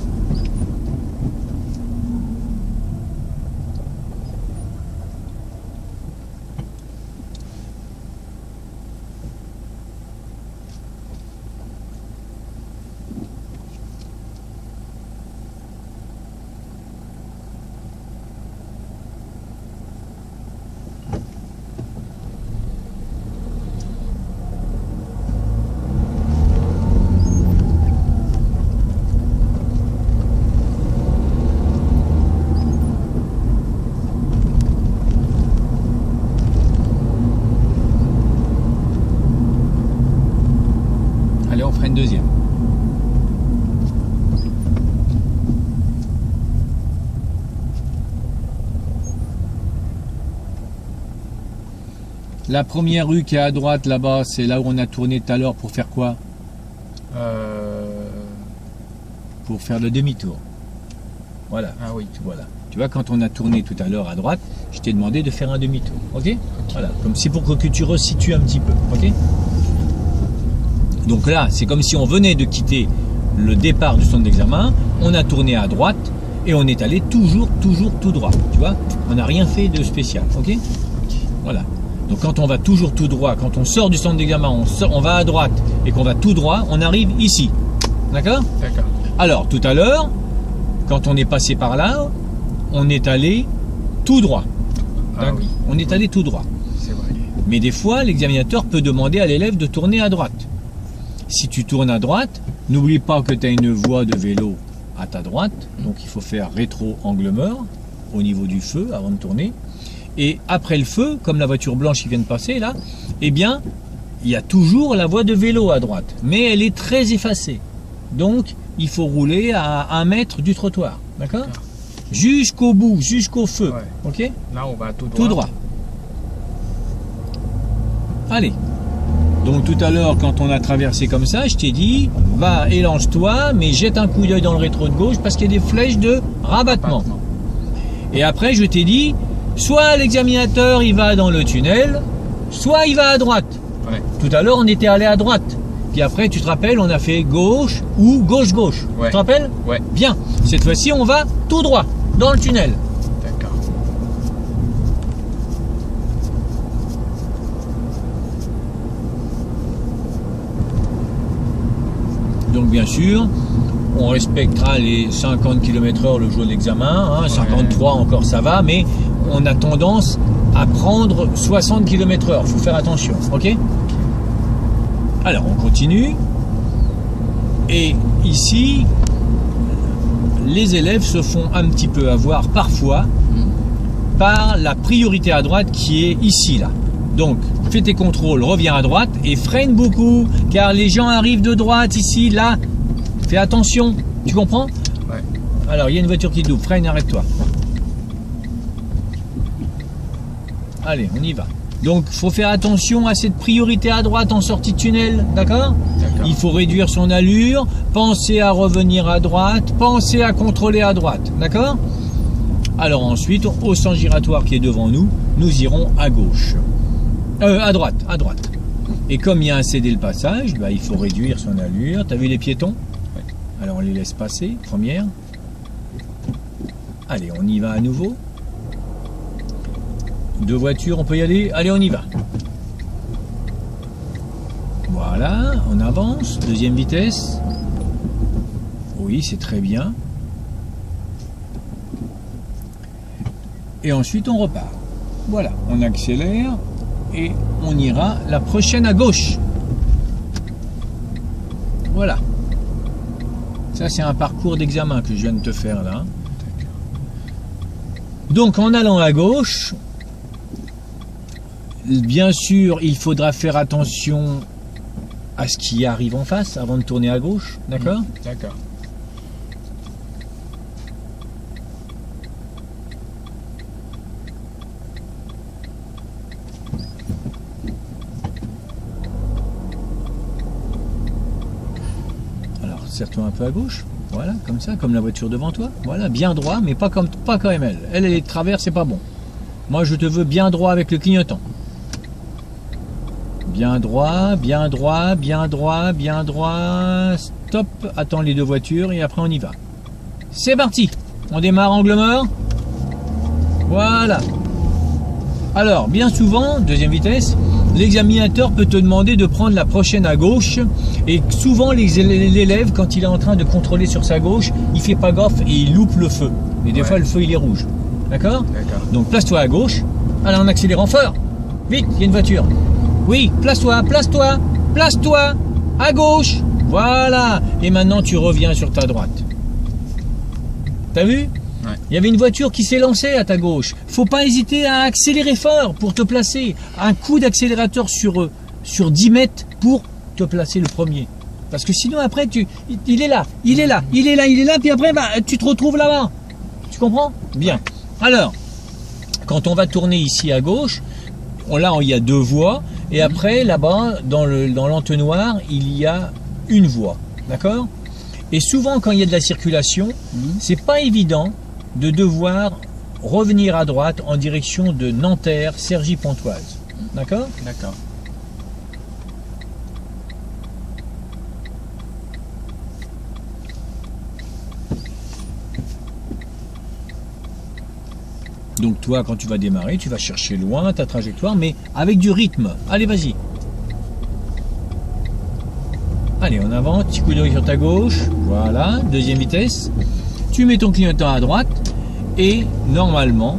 Allez, on fera une deuxième. La première rue qui est à droite là-bas, c'est là où on a tourné tout à l'heure pour faire quoi? Pour faire le demi-tour. Voilà. Ah oui. Voilà. Tu vois, quand on a tourné tout à l'heure à droite, je t'ai demandé de faire un demi-tour. Ok? Voilà. Comme c'est pour que tu resitues un petit peu. Ok? Donc là, c'est comme si on venait de quitter le départ du centre d'examen, on a tourné à droite et on est allé toujours tout droit. Tu vois? On n'a rien fait de spécial. Ok? Voilà. Donc quand on va toujours tout droit, quand on sort du centre d'examen, on va à droite et qu'on va tout droit, on arrive ici. D'accord? D'accord. Alors, tout à l'heure, quand on est passé par là, on est allé tout droit. Ah oui. On est allé tout droit. C'est vrai. Mais des fois, l'examinateur peut demander à l'élève de tourner à droite. Si tu tournes à droite, n'oublie pas que tu as une voie de vélo à ta droite. Donc, il faut faire rétro-angle mort au niveau du feu avant de tourner. Et après le feu, comme la voiture blanche qui vient de passer là, eh bien, il y a toujours la voie de vélo à droite. Mais elle est très effacée. Donc, il faut rouler à 1 mètre du trottoir. D'accord? Jusqu'au bout, jusqu'au feu. Ouais. Ok? Là, on va tout droit. Tout droit. Allez. Donc tout à l'heure, quand on a traversé comme ça, je t'ai dit, va et lance-toi, mais jette un coup d'œil dans le rétro de gauche parce qu'il y a des flèches de rabattement. Et après, je t'ai dit, soit l'examinateur il va dans le tunnel, soit il va à droite. Ouais. Tout à l'heure, on était allé à droite. Puis après, tu te rappelles, on a fait gauche ou gauche-gauche. Ouais. Tu te rappelles? Ouais. Bien. Cette fois-ci, on va tout droit, dans le tunnel. D'accord. Donc bien sûr, on respectera les 50 km/h le jour de l'examen, hein, 53 encore ça va, mais on a tendance à prendre 60 km/h, il faut faire attention, ok? Alors on continue, et ici, les élèves se font un petit peu avoir parfois par la priorité à droite qui est ici, là. Donc, fais tes contrôles, reviens à droite et freine beaucoup, car les gens arrivent de droite, ici, là. Fais attention, tu comprends? Ouais. Alors, il y a une voiture qui double, freine, arrête-toi. Allez, on y va. Donc, il faut faire attention à cette priorité à droite en sortie de tunnel, d'accord? Il faut réduire son allure, penser à revenir à droite, penser à contrôler à droite, d'accord? Alors ensuite, au sens giratoire qui est devant nous, nous irons à gauche. À droite. Et comme il y a un cédé le passage, bah, il faut réduire son allure. T'as vu les piétons? Ouais. Alors on les laisse passer, première. Allez, on y va à nouveau. Deux voitures, on peut y aller. Allez, on y va. Voilà, on avance. Deuxième vitesse. Oui, c'est très bien. Et ensuite, on repart. Voilà, on accélère et on ira la prochaine à gauche. Voilà. Ça, c'est un parcours d'examen que je viens de te faire là. Donc, en allant à gauche, bien sûr, il faudra faire attention à ce qui arrive en face avant de tourner à gauche. D'accord ? D'accord. Serre-toi un peu à gauche, voilà, comme ça, comme la voiture devant toi, voilà, bien droit, mais pas comme elle. Elle est de travers, c'est pas bon. Moi, je te veux bien droit avec le clignotant. Bien droit, bien droit, bien droit, bien droit. Stop, attends les deux voitures et après on y va. C'est parti, on démarre angle mort. Voilà. Alors, bien souvent, deuxième vitesse, l'examinateur peut te demander de prendre la prochaine à gauche et souvent l'élève, quand il est en train de contrôler sur sa gauche, il fait pas gaffe et il loupe le feu. Et des fois, le feu, il est rouge. D'accord ? D'accord. Donc, place-toi à gauche. Allez, en accélérant fort. Vite, il y a une voiture. Oui, place-toi, à gauche. Voilà. Et maintenant, tu reviens sur ta droite. T'as vu ? Ouais. Il y avait une voiture qui s'est lancée à ta gauche. Faut pas hésiter à accélérer fort pour te placer. Un coup d'accélérateur sur 10 mètres pour te placer le premier. Parce que sinon après, il est là, puis après, tu te retrouves là-bas. Tu comprends ? Bien. Alors, quand on va tourner ici à gauche, là, il y a deux voies. Et après, là-bas, dans l'entonnoir, il y a une voie. D'accord ? Et souvent, quand il y a de la circulation, c'est pas évident de devoir revenir à droite en direction de Nanterre, Cergy-Pontoise. D'accord ? D'accord. Donc toi, quand tu vas démarrer, tu vas chercher loin ta trajectoire, mais avec du rythme. Allez, vas-y. Allez, on avance, petit coup d'œil sur ta gauche. Voilà, deuxième vitesse. Tu mets ton clignotant à droite et normalement,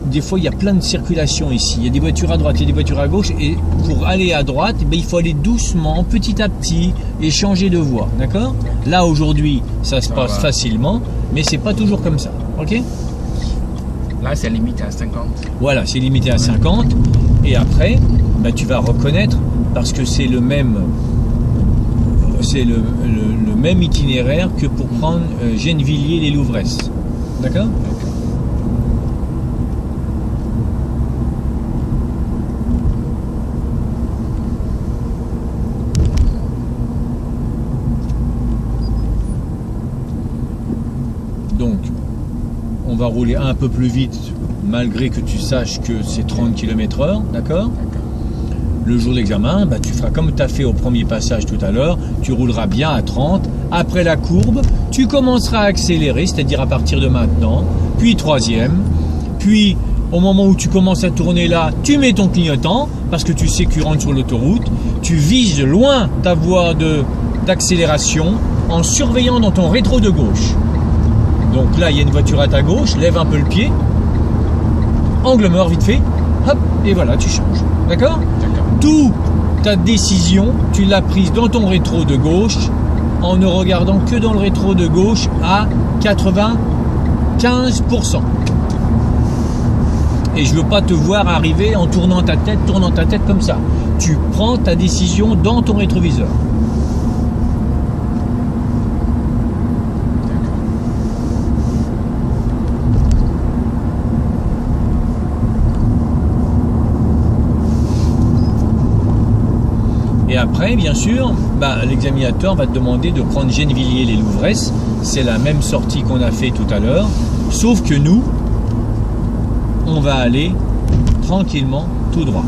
des fois il y a plein de circulation ici. Il y a des voitures à droite, il y a des voitures à gauche et pour aller à droite, il faut aller doucement, petit à petit et changer de voie. D'accord ? Là aujourd'hui, ça se passe facilement, mais c'est pas toujours comme ça. Ok ? Là, c'est limité à 50. Voilà, c'est limité à 50 et après, tu vas reconnaître parce que c'est le même. C'est le même itinéraire que pour prendre Gennevilliers-les-Louvresses. D'accord ? Donc, on va rouler un peu plus vite malgré que tu saches que c'est 30 km/h. D'accord ? Le jour de l'examen, tu feras comme tu as fait au premier passage tout à l'heure, tu rouleras bien à 30. Après la courbe, tu commenceras à accélérer, c'est-à-dire à partir de maintenant, puis troisième, puis au moment où tu commences à tourner là, tu mets ton clignotant, parce que tu sais que tu rentres sur l'autoroute, tu vises loin ta voie d'accélération en surveillant dans ton rétro de gauche. Donc là, il y a une voiture à ta gauche, lève un peu le pied, angle mort vite fait, hop, et voilà, tu changes. D'accord ? Toute ta décision, tu l'as prise dans ton rétro de gauche en ne regardant que dans le rétro de gauche à 95%. Et je veux pas te voir arriver en tournant ta tête comme ça. Tu prends ta décision dans ton rétroviseur. Et après, bien sûr, l'examinateur va te demander de prendre Gennevilliers-les-Louvresses. C'est la même sortie qu'on a fait tout à l'heure. Sauf que nous, on va aller tranquillement tout droit.